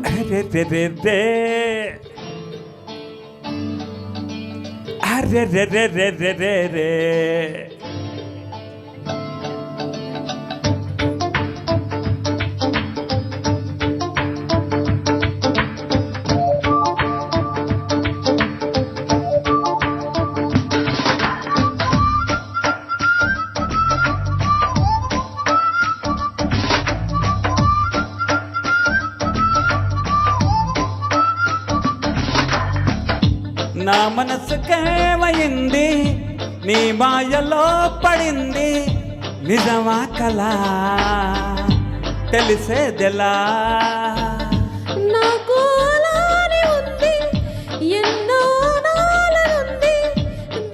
అరే రే రే రే అరే రే రే రే రే రే రే నా మనసుకేమైంది నీ మాయలో పడింది నిజమా కలా తెలిసేదెలా నాకు అలానే ఉంది ఎన్నో నాలనుంది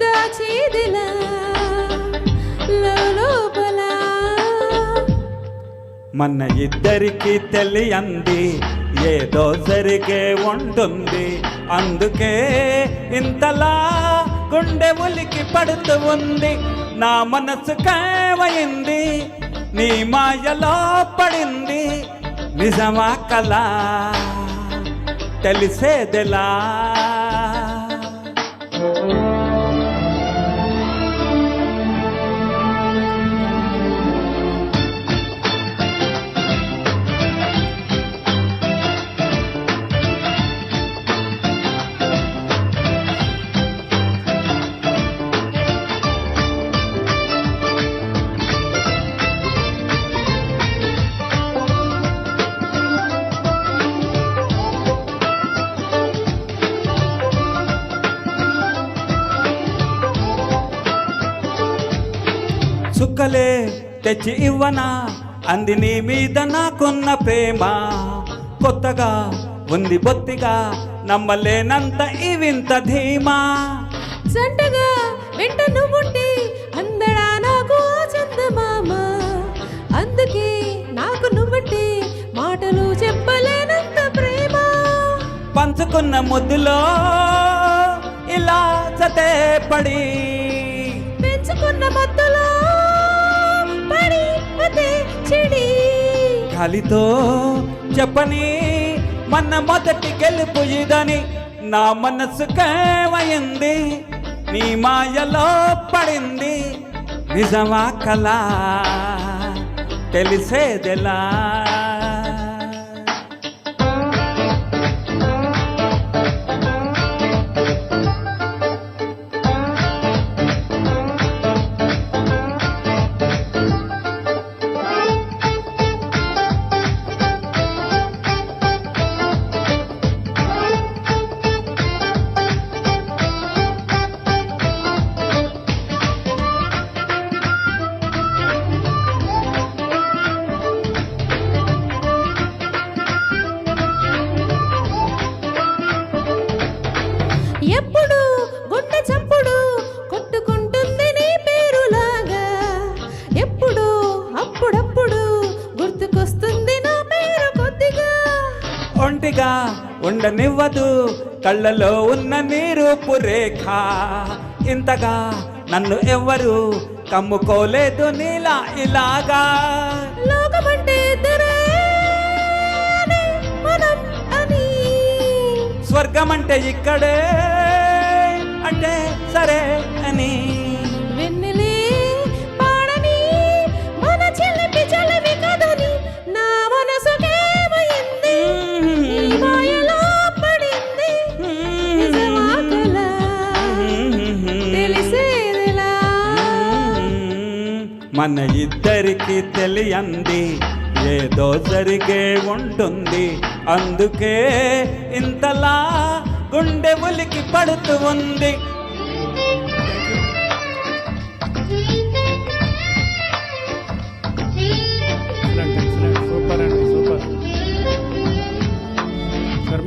దాచేదిలా లోపల మన ఇద్దరికి తెలియంది ఏదో జరిగే ఉంటుంది అందుకే ఇంతలా గుండె ఉలికి పడుతూ ఉంది నా మనసుకేమైంది నీ మాయలో పడింది నిజమా కలా తెలిసేదెలా చుక్కలే తెచ్చి ఇవ్వనా అంది నీ మీద నాకున్న ప్రేమ కొత్తగా ఉంది బొత్తిగా నమ్మలేనంత ఇవింత ధీమా జంటగా వెంట నువ్వుంటే అందడా నాకు చందమామ అందుకే నాకు నువ్వంటే మాటలు చెప్పలేనంత ప్రేమ పంచుకున్న ముద్దులో ఇలా జతే పడి పెంచుకున్న మత్తులో పడి అదే చెడి గాలితో చెప్పని మన మొదటి గెలుపు ఇదని నా మనసుకేమైంది నీ మాయలో పడింది నిజమా కలా తెలిసేదెలా ఎప్పుడు గుండె చప్పుడు కొట్టుకుంటుంది నీ పేరులాగా ఎప్పుడు అప్పుడప్పుడు గుర్తుకొస్తుంది నా పేరు కొద్దిగా ఒంటిగా ఉండనివ్వదు కళ్ళలో ఉన్న నీరు పురేఖ ఇంతగా నన్ను ఎవ్వరు కమ్ముకోలేదు నీలా ఇలాగా లోకమంటే ఇద్దరే మనం అని స్వర్గమంటే ఇక్కడే అంటే సరే అని వెన్నెలే పాడని మన చిలిపి చలివి కదని నా మనసుకేమైంది నీ మాయలో పడింది నిజమా కలా తెలిసేదిలా మన ఇద్దరికి తెలియంది ఏదో జరిగే ఉంటుంది అందుకే ఇంతలా గుండె ఉలికి పడుతూ ఉంది